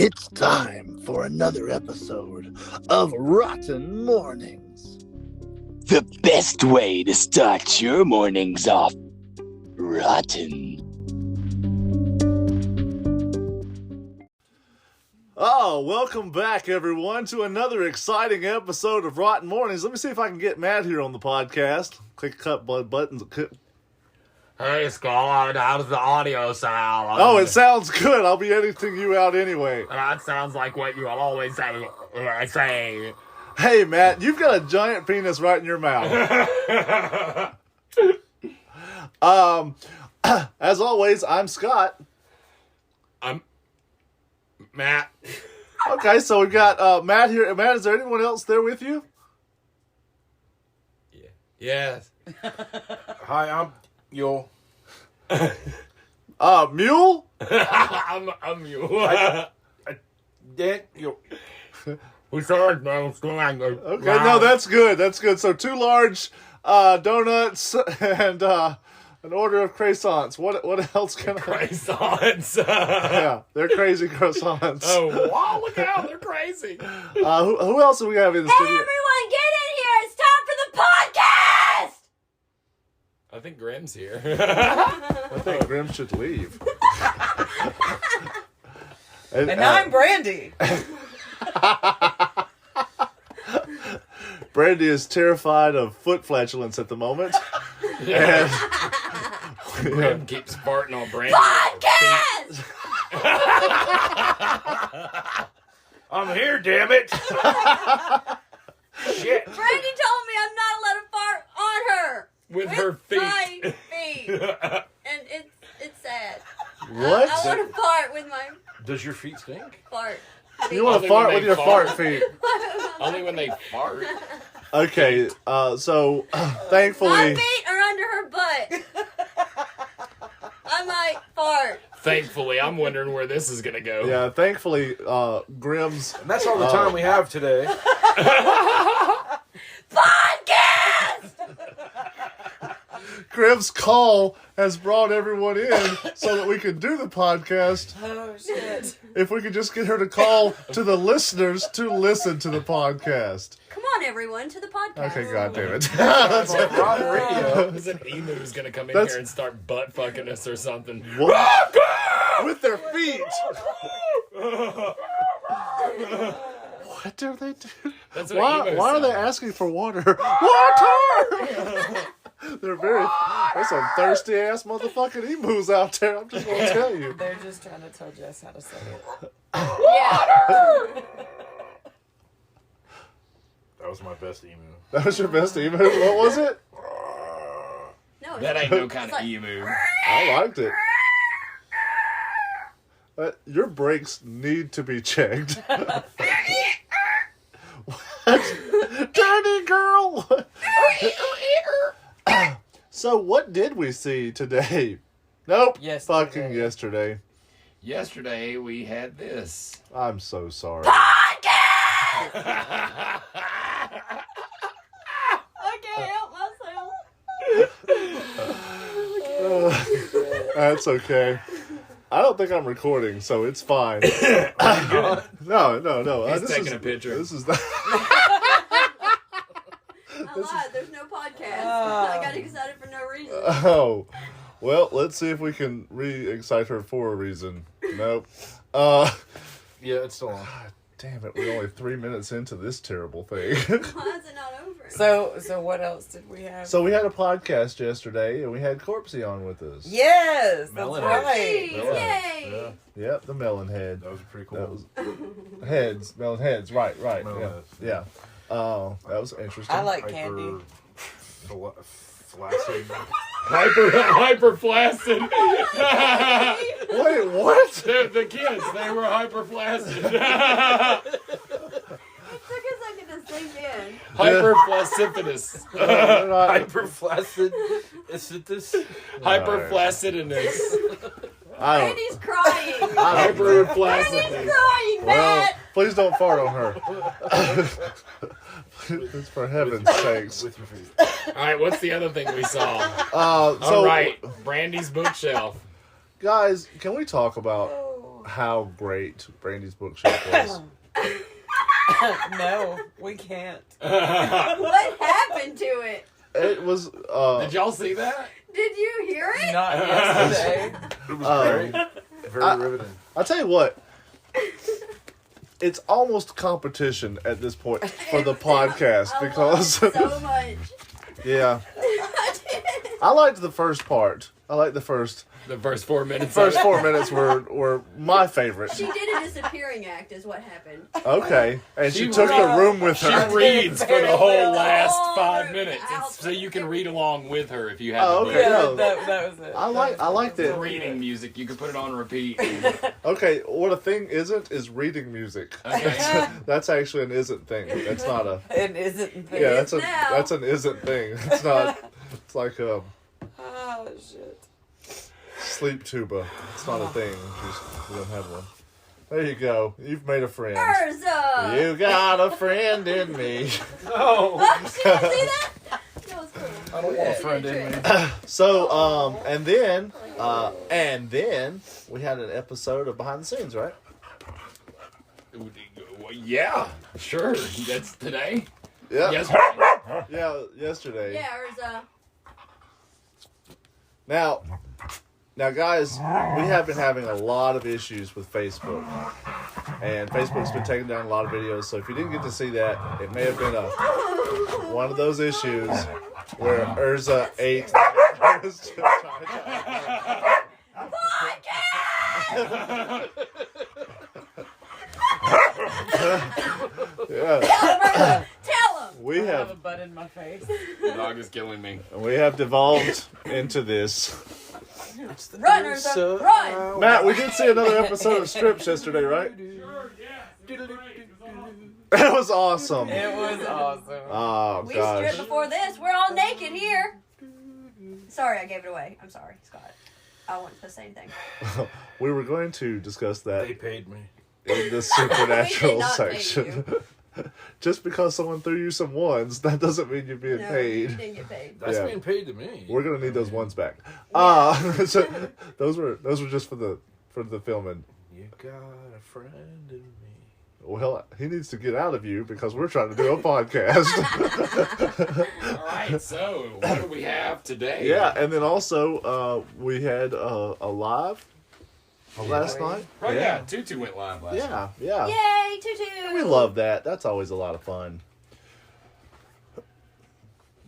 It's time for another episode of Rotten Mournings. The best way to start your mornings off rotten. Oh, welcome back, everyone, to another exciting episode of Rotten Mournings. Let me see if I can get Matt here on the podcast. Click cut buttons. Hey, Scott, how does the audio sound? Oh, it sounds good. I'll be editing you out anyway. That sounds like what you always say. Hey, Matt, you've got a giant penis right in your mouth. As always, I'm Scott. I'm Matt. Okay, so we've got Matt here. Matt, is there anyone else there with you? Yeah. Yes. Hi, I'm Yule. Mule? I'm Mule. Yule. We started now. Okay, no, that's good. That's good. So 2 large donuts and an order of croissants. What else can Croissants. Yeah, they're crazy croissants. Oh, wow, look out. They're crazy. Who else do we have in the Hey, studio? everyone, get in here. It's time for the podcast. I think Grimm's here. I think Grim should leave. And I'm Brandy. Brandy is terrified of foot flatulence at the moment. And Grim keeps farting on Brandy. Podcast. I'm here, damn it! Shit. Brandy told me I'm not allowed to fart on her. With her feet. My feet. And it's sad. what? I want to fart with my Does your feet stink? fart. You want to Only fart when with they your fart. fart feet? Only when they fart. Okay, so My thankfully, feet are under her butt. I might fart. Thankfully, I'm wondering where this is going to go. yeah, thankfully, Grim's And that's all the time we have today. Podcast. Grim's call has brought everyone in so that we can do the podcast. Oh, shit. If we could just get her to call to the listeners to listen to the podcast. Come on, everyone, to the podcast. Okay, goddamn it. On Rotten Radio. Is an emu who's going to come in That's- here and start butt fucking us or something? What? With their feet. What do they do? That's what emos Why are they sound. asking for water? Water! There's some thirsty ass motherfucking emus out there. I'm just gonna tell you. They're just trying to tell Jess how to say it. Yeah. That was my best emu. That was your best emu. What was it? No, That ain't no kind of like- emu. I liked it. Your brakes need to be checked. What? Dirty girl! So what did we see today? Nope. Yesterday. Fucking yesterday. Yesterday, we had this. I'm so sorry. I can't help myself. That's okay. I don't think I'm recording, so it's fine. No. He's This taking is- a picture. This is not. I lied. There's no podcast. I got excited for no reason. Oh. Well, let's see if we can re-excite her for a reason. Nope. Yeah, it's still on. Damn it, we're only 3 minutes into this terrible thing. Why is it not over? So what else did we have? So we had a podcast yesterday, and we had Corpsey on with us. Yes, that's Melon right. Yay! Yep, the melon head. That was pretty cool. That was melon heads. Right. Melon Yeah. heads. Yeah. Oh, that was interesting. I like candy. Flaccid. Hyper flaccid. Wait, what? The kids, they were hyper flaccid. It took a second to sink in. Hyper flaccidus. They're not- Hyperflaccid. Is this? Hyper flaccidiness. I don't. Randy's crying. Hyper Randy's flaccidness. crying, Well, Matt. please don't fart on her. It's for heaven's sakes. With your feet. All right, what's the other thing we saw? So, All right, Brandy's bookshelf. guys, can we talk about how great Brandy's bookshelf was. No, we can't. What happened to it? It was. Did y'all see that? Did you hear it? Not yesterday. It was very, very riveting. I'll tell you what. It's almost competition at this point for the podcast I because. love it so much. Yeah. I liked the first part. I liked the first. The first 4 minutes. First 4 minutes were my favorite. She did a disappearing act, is what happened. Okay, and she She took the read- room with She her. reads for the Very whole well. last Oh, 5 minutes. I'll So you can take read along with her if you have Oh, the okay. book. Yeah, no. that was it. I liked It's it. reading music. You can put it on repeat. Okay, what a thing isn't is reading music. Okay. That's actually an isn't thing. That's not a. It isn't. Yeah, It that's is a now. that's an isn't thing. It's not. It's like a Oh shit. sleep tuba. It's not a thing. We don't have one. There you go. You've made a friend. Urza! You got a friend in me. No, Oh, she didn't see that? That was cool. I don't want a She friend did in me. trick. So, and then we had an episode of Behind the Scenes, right? Well, yeah, sure. That's today. Yeah. Yes. Yeah, yesterday. Yeah, Urza. Now, guys, we have been having a lot of issues with Facebook, and Facebook's been taking down a lot of videos. So if you didn't get to see that, it may have been one of those issues where Urza ate. Yeah, Tell him! we I have a have butt in my face. The dog is killing me. devolved into this. Run, Urza! Run! Matt, we did see another episode of Strips yesterday, right? That was awesome. It was awesome. Oh We gosh. stripped before this. We're all naked here. Sorry, I gave it away. I'm sorry, Scott. I wasn't supposed to say anything. We were going to discuss that They paid me. in the supernatural We did not pay section. Just because someone threw you some ones, that doesn't mean you're being No, you paid. didn't get paid. That's Yeah. being paid to me. We're gonna need those ones back. So those were just for the filming. You got a friend in me. Well, he needs to get out of you because we're trying to do a podcast. All right. So what do we have today? Yeah, and then also we had a live last night. Oh yeah. Tutu went live last night. Yeah. Yay, Tutu! We love that. That's always a lot of fun.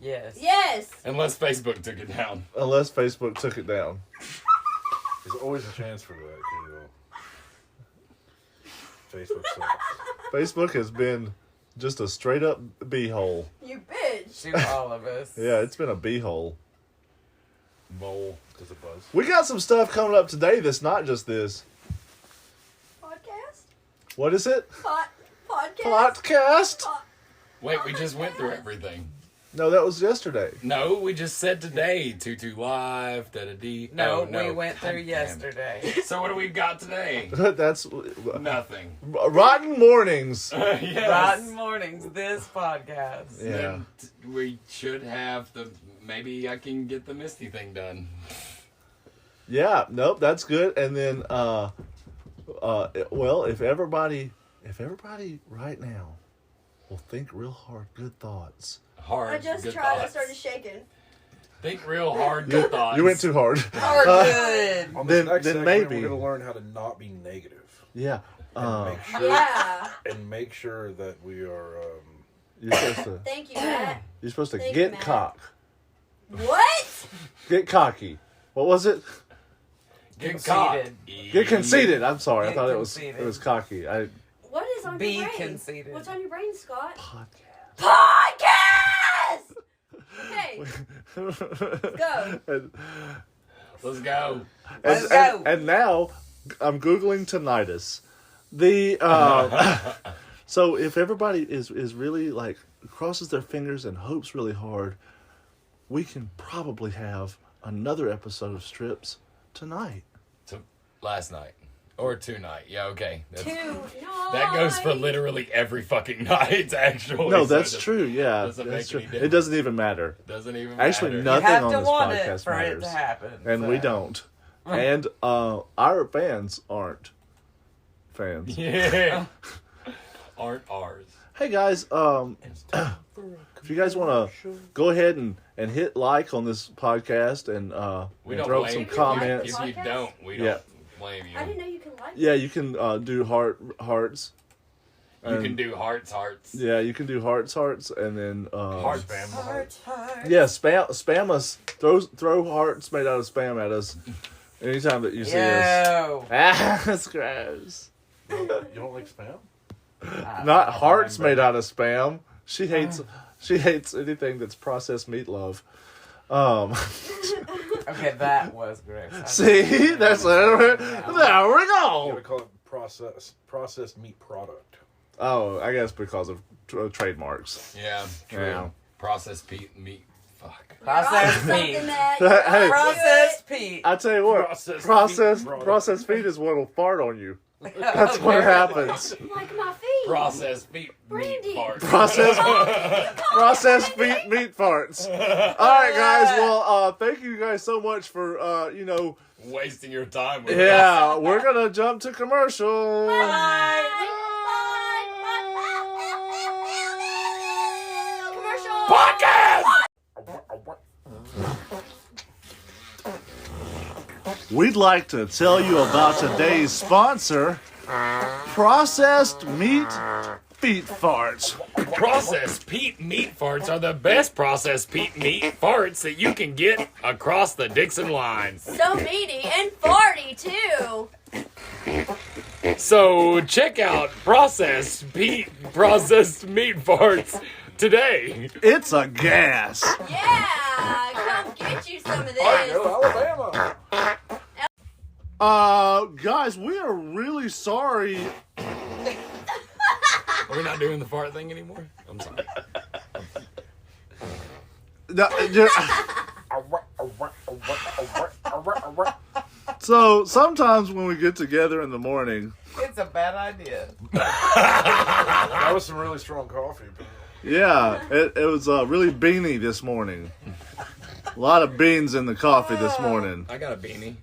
Yes. Yes! Unless Facebook took it down. Unless Facebook took it down. There's always a chance for that, too, though. Facebook sucks. Facebook has been just a straight up b-hole. You bitch! To all of us. Yeah, it's been a b-hole. Mole. Does it buzz? We got some stuff coming up today that's not just this. Podcast? What is it? Podcast? Podcast? Wait, we just went through everything. No, that was yesterday. No, we just said today. Tutu live. Da da dee. No, Oh, we went through God damn. yesterday. So what do we got today? That's Nothing. Rotten Mornings. Yes. Rotten Mornings, this podcast. Yeah. Then we should have the. Maybe I can get the Misty thing done. Yeah, nope, that's good. And then well, if everybody right now will think real hard good thoughts. Hard. I just good tried. I thoughts. started shaking. Think real hard. Good thoughts. You went too hard. Oh, good. On Then- this next then segment, maybe. we're going to learn how to not be negative. Yeah. Yeah. And make sure that we are... Thank you, Matt. You're supposed to Thank you, get Matt. cock. What? Get cocky. What was it? Get Conceited. caught. Get conceited. I'm sorry. I Get thought conceited. it was cocky. What is on Be your brain? conceited. What's on your brain, Scott? Podcast. Podcast! Okay, go. Let's go. Let's go. And now I'm Googling tinnitus. So if everybody is really like crosses their fingers and hopes really hard, we can probably have another episode of Strips tonight. Last night. Or tonight. Yeah, okay. That goes for literally every fucking night, actually. No, So that's it true. Yeah, doesn't that's make any true. It doesn't even matter. doesn't even Actually, matter. nothing You have on to this want podcast it for matters, it to happen. and so. we don't. And our fans aren't. fans. Yeah. Aren't ours. Hey guys, if you guys want to go ahead and hit like on this podcast and We and don't throw blame some you. comments. If you don't, we Yeah. don't blame you. I didn't know you can like Yeah, you can do hearts. You And- can do hearts. Yeah, you can do hearts, and then Heart Spam. Heart, heart. yeah, spam us. Throw hearts made out of spam at us anytime that you see us. Yo. Ah, that's gross. You don't like spam? Not hearts made out of spam. She hates anything that's processed meatloaf. Okay, that was great. See, that's there we You go. gotta call it processed meat product. Oh, I guess because of trademarks. Yeah. True. Yeah. Processed meat. Fuck. Processed something meat. that Hey. Processed Pete. I tell you what, processed feet is what'll fart on you. That's what happens. like my feet. Processed meat Brandy. farts. Processed meat farts. All right, guys. Well, thank you guys so much for Wasting your time with us. yeah. We're gonna jump to commercial. Commercial. Podcast! We'd like to tell you about today's sponsor, Processed Meat Feet Farts. Processed meat farts are the best processed meat farts that you can get across the Dixon line. So meaty and farty too. So check out processed meat farts today. It's a gas. Yeah, come get you some of this. Alabama. Guys, we are really sorry. Are we not doing the fart thing anymore? I'm sorry. So sometimes when we get together in the morning, It's a bad idea. That was some really strong coffee. yeah, it was really beany this morning. A lot of beans in the coffee this morning. I got a beanie.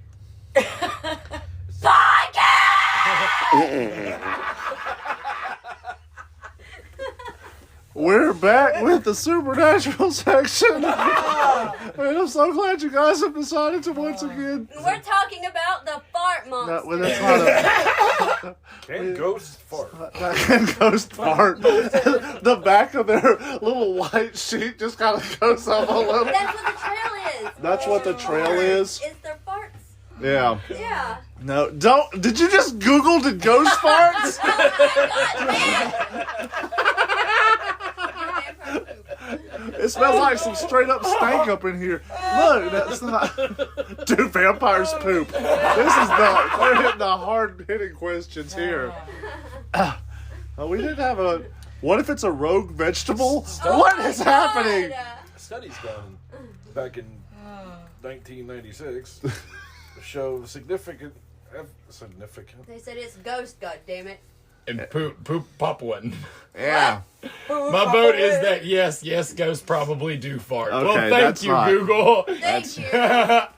We're back with the supernatural section. And I'm so glad you guys have decided to once again. We're talking about the fart monster. Well, that's not a Can ghosts fart? ghost fart. The back of their little white sheet just kind of goes up a little. That's what the trail is. That's what the trail is? It's their farts. Yeah. Yeah. No, don't. Did you just Google the ghost farts? It smells like some straight up stank up in here. Look, that's not. Dude, vampires poop. This is not. We're hitting the hard hitting questions here. We didn't have a. What if it's a rogue vegetable? What is happening? Studies done back in 1996 show significant. They said it's ghost, goddammit. And poop Papuan. Yeah. My vote is that yes, ghosts probably do fart. Okay, well, thank that's you, not- Google. Thank you.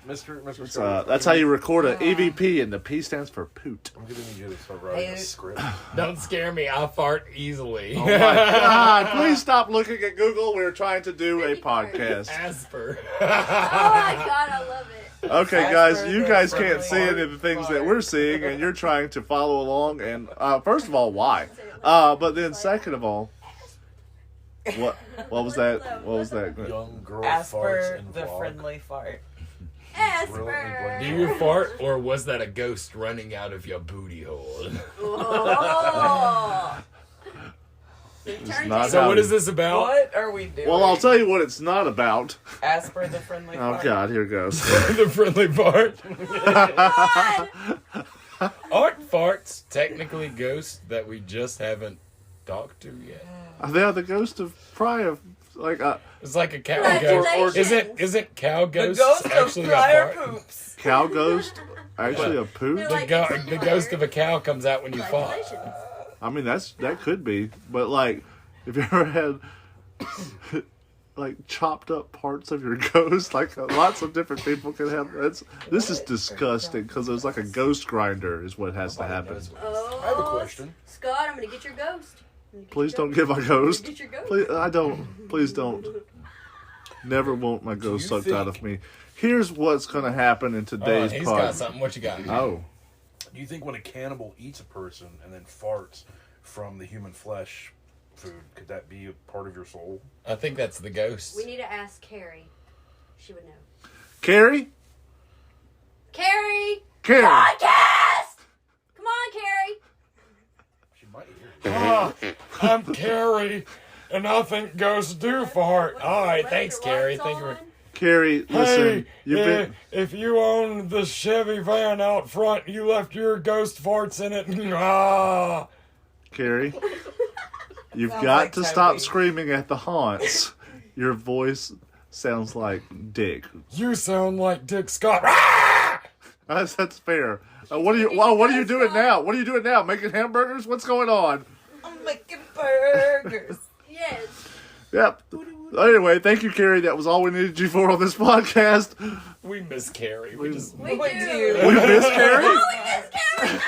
Mr. That's how you record an EVP, and the P stands for poot. I'm gonna need you to start writing a script. Don't scare me. I fart easily. Oh my God! Please stop looking at Google. We're trying to do a podcast. Asper. Oh my god, I love it. Okay, guys, you guys can't see any of the things that we're seeing, and you're trying to follow along. And first of all, why? But then second of all, what was that? What was that? Young girl Asper farts in the vlog. friendly fart. Asper. Do you fart, or was that a ghost running out of your booty hole? Oh. not So how- what is this about? What are we doing? Well, I'll tell you what it's not about. Asper the friendly Oh fart. God, here goes. The friendly fart. God. Aren't farts technically ghosts that we just haven't talked to yet? They are the ghost of prior, like It's like a cow Congratulations. ghost. Isn't cow The ghost ghost of actually a prior fart? poops. cow ghost. Actually, a poot. They're The, like, go- it's the ghost of a cow comes out when you fart. Congratulations. I mean, that could be, but like, if you ever had, like chopped up parts of your ghost. Like lots of different people can have. This is disgusting because there's like a ghost grinder is what has to happen. Oh, I have a question. Scott, I'm gonna get your ghost. Please don't get my ghost. Get your ghost. Please, I don't. Please don't. Never want my ghost sucked out of me. Here's what's gonna happen in today's He's pod. got something. What you got? Oh, Do you think when a cannibal eats a person and then farts from the human flesh food, could that be a part of your soul? I think that's the ghost. We need to ask Carrie. She would know. Carrie. Carrie! Carrie. Podcast! Come on, Carrie! She might hear you. I'm Carrie, and I think ghosts do fart. All right, thanks, Carrie. Thank you. Carrie, listen. You've been. If you own the Chevy van out front, you left your ghost farts in it. Ah. Carrie, you've Sounds got like to Toby. stop screaming at the haunts. Your voice sounds like Dick. You sound like Dick Scott. Ah! That's fair. What are you doing now? What are you doing now? Making hamburgers? What's going on? I'm making burgers. Yes. Yep. Anyway, thank you, Carrie. That was all we needed you for on this podcast. We miss Carrie. We We do. do. We miss Carrie. Oh, we miss Carrie!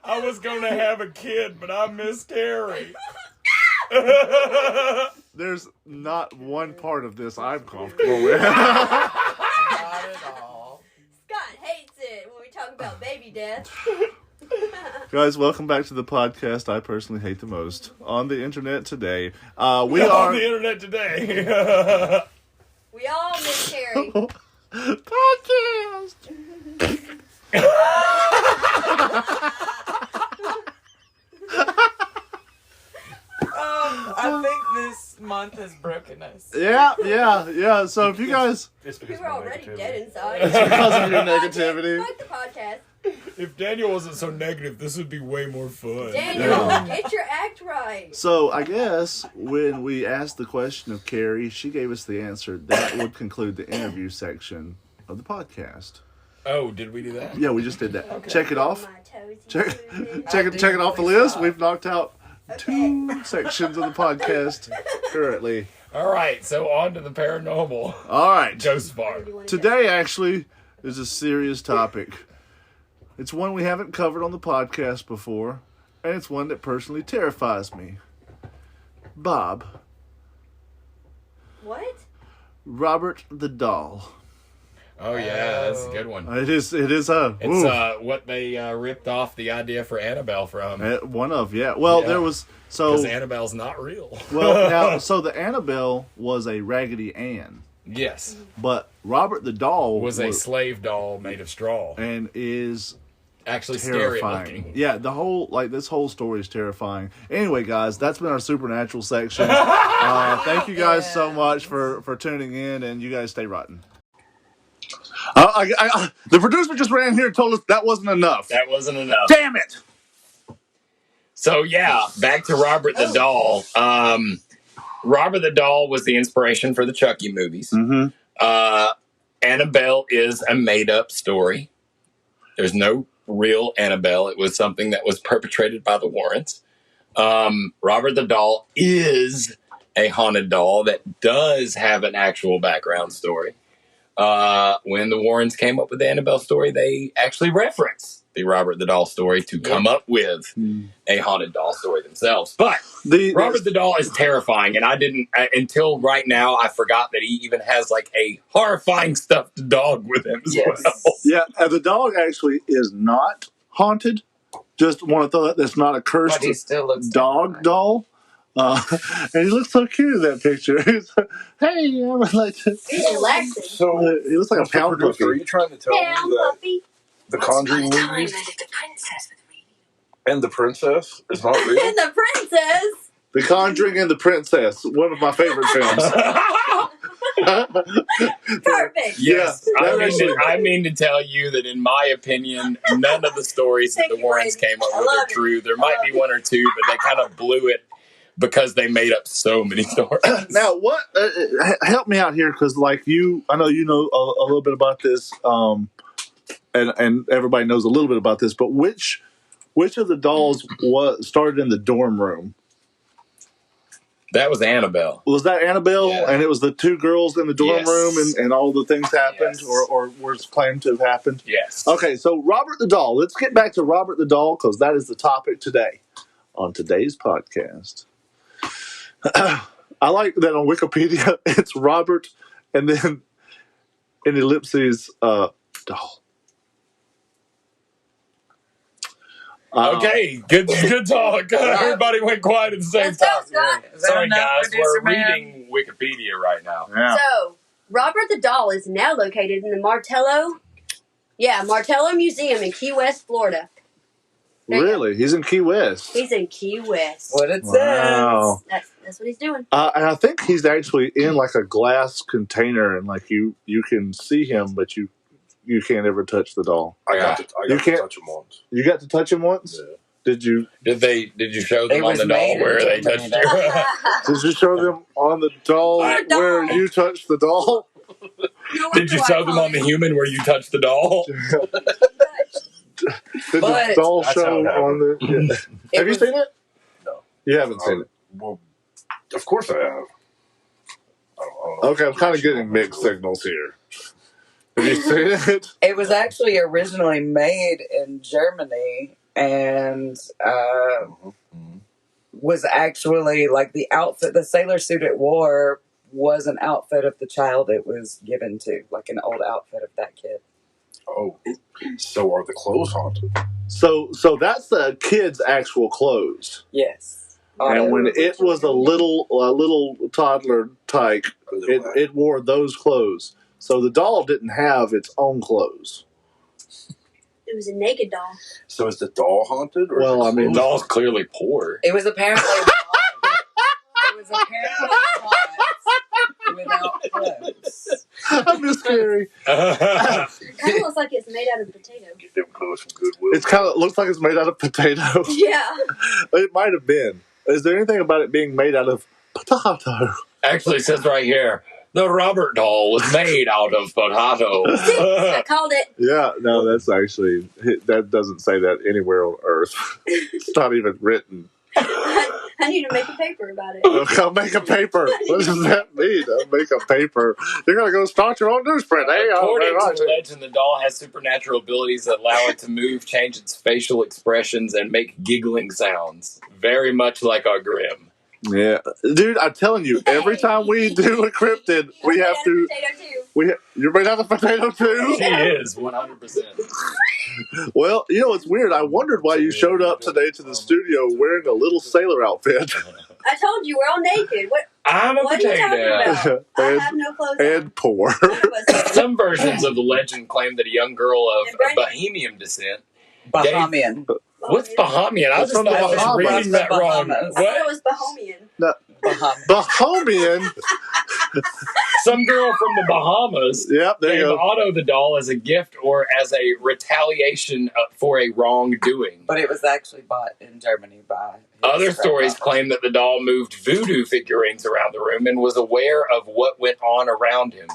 I was gonna have a kid, but I miss Carrie. There's not one part of this I'm comfortable with. Not at all. Scott hates it when we talk about baby death. Guys, welcome back to the podcast I personally hate the most on the internet today. We On are the internet today. We all miss Carrie. podcast. I think this month has broken us. Yeah. So if you guys, It's We because were of my already negativity. dead inside. because of your negativity. Fuck the podcast. If Daniel wasn't so negative, this would be way more fun. Daniel, Yeah. get your act right. So I guess when we asked the question of Carrie, she gave us the answer. That would conclude the interview section of the podcast. Oh, did we do that? Yeah, we just did that. Check it off. My toes Check, moving. check it off the list. We've knocked out 2 sections of the podcast currently. All right, so on to the paranormal. All right. Ghost fart. Today actually is a serious topic. It's one we haven't covered on the podcast before, and it's one that personally terrifies me. Bob, What? Robert the Doll. Oh yeah, that's a good one. It is It's ooh. what they ripped off the idea for Annabelle from. One of, yeah. Well, Yeah. there was, Because so, Annabelle's not real. well, now, so the Annabelle was a Raggedy Ann, Yes. but Robert the Doll Was a slave doll made of straw. and is Actually scary terrifying. looking. Yeah, this whole story is terrifying. Anyway, guys, that's been our supernatural section. Thank you guys so much for tuning in, and you guys stay rotten. The producer just ran here and told us that wasn't enough. That wasn't enough. Damn it! So yeah, back to Robert the Doll. Robert the Doll was the inspiration for the Chucky movies. Mm-hmm. Annabelle is a made-up story. There's no real Annabelle. It was something that was perpetrated by the Warrens. Robert the Doll is a haunted doll that does have an actual background story. When the Warrens came up with the Annabelle story, they actually referenced the Robert the Doll story to come up with a haunted doll story themselves. But Robert the Doll is terrifying, and I didn't until right now. I forgot that he even has like a horrifying stuffed dog with him as well. Yeah, the dog actually is not haunted. Just want to throw that. That's not a cursed But he still looks dog doll. And he looks so cute in that picture. He's like, hey, I would like to. He's relaxing. So, He looks like a Mr. pound Producer, are puppy. you trying to tell me Down, that puppy. the Conjuring movies and the princess is not real? And the princess. The Conjuring and the Princess, one of my favorite films. Perfect. Yes, Yeah, I mean to tell you that in my opinion, none of the stories that the Thank you, Warrens Brady. came up I with are love it. true. There might be one or two, but they kind of blew it because they made up so many stories. Now, what? Help me out here, because like I know you know a little bit about this, and everybody knows a little bit about this. But which Which of the dolls started in the dorm room? That was Annabelle. Was that Annabelle? Yeah. And it was the two girls in the dorm Yes. room and all the things happened Yes. or was claimed to have happened? Yes. Okay, so Robert the Doll. Let's get back to Robert the Doll because that is the topic today on today's podcast. I like that on Wikipedia it's Robert and then in ellipses doll. Okay, good talk. Everybody went quiet at the same Let's go, time. Scott. Is that Sorry, enough, guys. producer We're man? reading Wikipedia right now. Yeah. So, Robert the Doll is now located in the Martello Museum in Key West, Florida. There you go. Really? He's in Key West. He's in Key West. What it Wow. That's what he's doing. And I think he's actually in like a glass container and like you can see him, but you can't ever touch the doll. I got to touch him once. You got to touch him once? Yeah. Did you Did you show them It on was the doll made where in they Germany, touched you? show them on the doll The doll. where you touched the doll? No Did you wonder show I them call on the it- human where you touched the doll? Did the But- doll That's show how it on the... Yeah. Have you seen it? No. You haven't seen it. Well, of course I have. I don't know. Okay, I'm kind of getting mixed signals here. Have you seen it? It was actually originally made in Germany and was actually like the outfit, the sailor suit it wore was an outfit of the child it was given to, like an old outfit of that kid. Oh, so are the clothes haunted? So that's the kid's actual clothes. Yes. And when it was a little toddler tyke, it wore those clothes. So the doll didn't have its own clothes. It was a naked doll. So is the doll haunted? Or Well, is I mean, The doll's clearly poor. It was apparently hot without clothes. I'm just scary. It kind of looks like it's made out of potato. Get them clothes from Goodwill. It kind of looks like it's made out of potato. Yeah. It might have been. Is there anything about it being made out of potato? Actually, it says right here, the Robert doll was made out of potato. I called it. Yeah, no, that's actually, that doesn't say that anywhere on Earth. It's not even written. I need to make a paper about it. I'll make a paper. What does that mean? I'll make a paper. You're going to go start your own newsprint, eh? According to the legend, the doll has supernatural abilities that allow it to move, change its facial expressions, and make giggling sounds. Very much like our Grimm. Yeah. Dude, I'm telling you, every time we do a cryptid, we have to... Potato too. You're made out of potato too? She is, 100%. Well, you know, it's weird. I wondered why you showed up today to the studio wearing a little sailor outfit. I told you we're all naked. I'm a What are you talking potato. about? I have no clothes And poor. on. None of us do. Some versions of the legend claim that a young girl of And Brandon- Bohemian descent. Bahamian. What's Bahamian? I That's just from the thought I was Bahamas. reading that wrong. Bahamas. I thought it What? was Bahamian. Bahamian. Some girl from the Bahamas Yep, there you gave go. Otto the doll as a gift or as a retaliation for a wrongdoing. But it was actually bought in Germany by his Other stories grandfather. claim that the doll moved voodoo figurines around the room and was aware of what went on around him.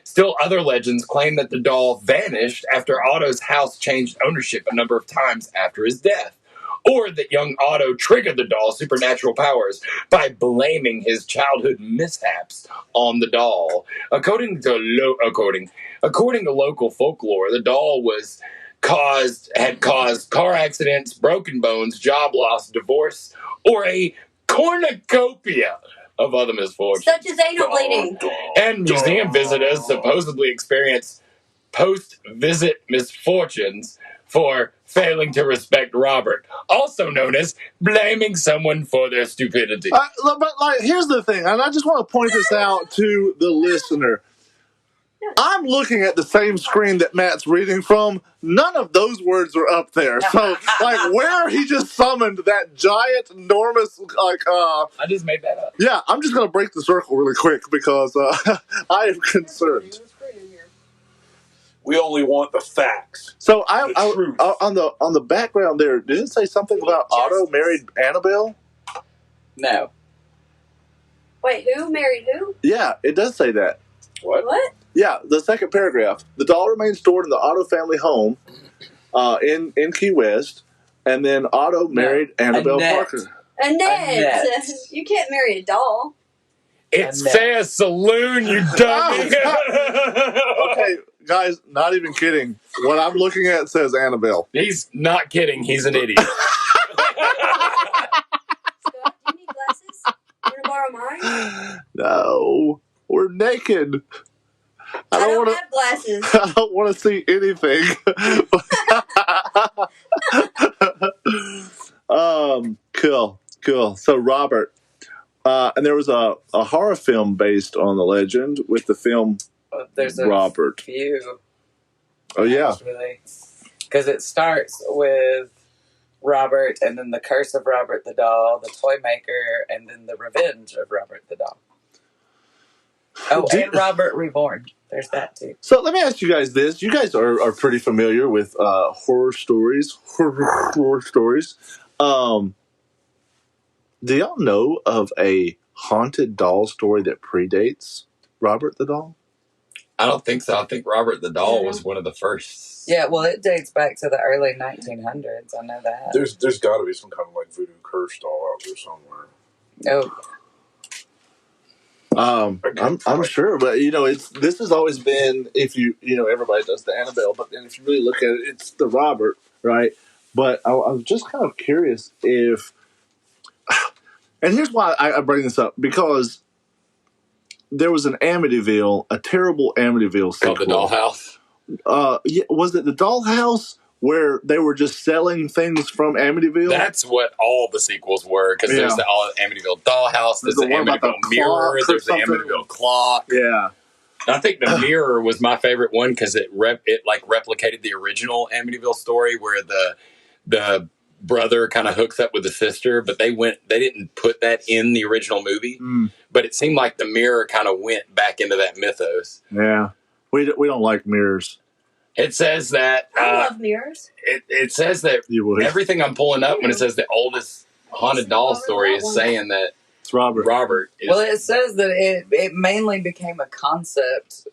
Still, other legends claim that the doll vanished after Otto's house changed ownership a number of times after his death, or that young Otto triggered the doll's supernatural powers by blaming his childhood mishaps on the doll. According to local folklore, the doll had caused car accidents, broken bones, job loss, divorce, or a cornucopia of other misfortunes. Such as anal bleeding. And museum visitors supposedly experience post-visit misfortunes for failing to respect Robert, also known as blaming someone for their stupidity. But here's the thing, and I just want to point this out to the listener. I'm looking at the same screen that Matt's reading from. None of those words are up there. So, where he just summoned that giant, enormous, I just made that up. yeah, I'm just going to break the circle really quick because I am concerned. We only want the facts. So, The truth. on the background there, did it say something about Otto married Annabelle? No. Wait, who married who? Yeah, it does say that. What? What? Yeah, the second paragraph. The doll remains stored in the Otto family home in Key West. And then Otto married Annabelle Annette. Parker. Annette. Annette. You can't marry a doll. It Annette. says saloon, you dummy. Okay, guys, not even kidding. What I'm looking at says Annabelle. He's not kidding. He's an idiot. Scott, do you need glasses? You want to borrow mine? No, we're naked. I don't wanna, have glasses. I don't want to see anything. Cool. So Robert, and there was a horror film based on the legend with the film There's a Robert. few. Oh yeah, Because it starts with Robert, and then the Curse of Robert the Doll, the Toy Maker, and then the Revenge of Robert the Doll. Oh, and Robert Reborn. There's that too. So let me ask you guys this: you guys are pretty familiar with horror stories. Do y'all know of a haunted doll story that predates Robert the Doll? I don't think so. I think Robert the Doll was one of the first. Yeah, well, it dates back to the early 1900s. I know that. There's got to be some kind of like voodoo curse doll out there somewhere. Oh, I'm sure, but this has always been, if everybody does the Annabelle, but then if you really look at it, it's the Robert, right? But I was just kind of curious if, and here's why I bring this up, because there was an Amityville, a terrible Amityville sequel. Called The Dollhouse? Yeah, was it the Dollhouse where they were just selling things from Amityville? That's what all the sequels were, because there's the Amityville Dollhouse, there's the one about Amityville the Mirror, clock or there's the something. Amityville Clock. Yeah. I think the Mirror was my favorite one because it replicated the original Amityville story where the brother kind of hooks up with the sister, but they didn't put that in the original movie. But it seemed like the Mirror kind of went back into that mythos. Yeah. We don't like mirrors. It says that I love mirrors. it says that You would. everything I'm pulling up when it says the oldest haunted doll story is saying that It's Robert. is well, it says that it mainly became a concept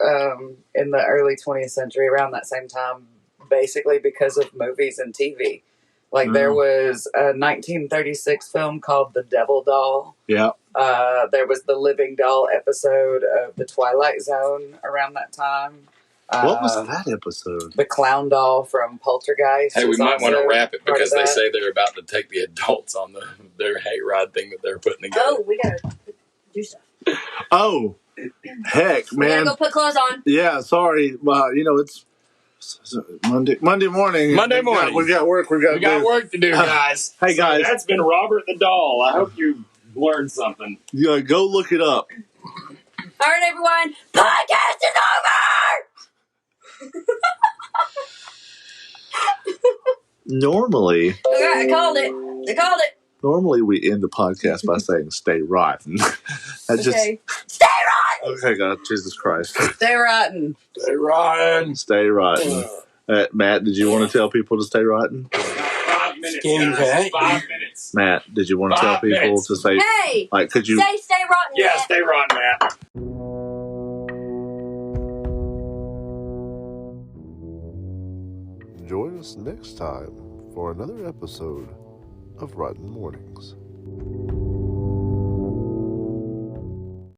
in the early 20th century, around that same time, basically because of movies and TV. Like, there was a 1936 film called The Devil Doll. Yeah. There was the Living Doll episode of The Twilight Zone around that time. What was that episode? The Clown Doll from Poltergeist. Hey, we is might want to also wrap it part because of they that. say they're about to take the adults on their hayride thing that they're putting together. Oh, we gotta do stuff. Oh, heck, We gotta man. go put clothes on. Yeah, sorry. It's Monday morning. Monday morning. We got work. We got work to do, guys. Hey, guys. So that's been Robert the Doll. I hope you learned something. Yeah, go look it up. All right, everyone. Podcast is over. Normally, Okay, I called it. normally we end the podcast by saying "Stay rotten." Okay. Stay right. Okay, God, Jesus Christ, Stay rotten. Hey, Ryan. stay rotten. Matt, did you want to tell people to stay rotten? 5 minutes. Okay. 5 minutes. Matt, did you want to tell 5 people minutes. to say? Hey. Like, could you? Stay rotten. Yeah, Matt. stay rotten, Matt. Join us next time for another episode of Rotten Mornings.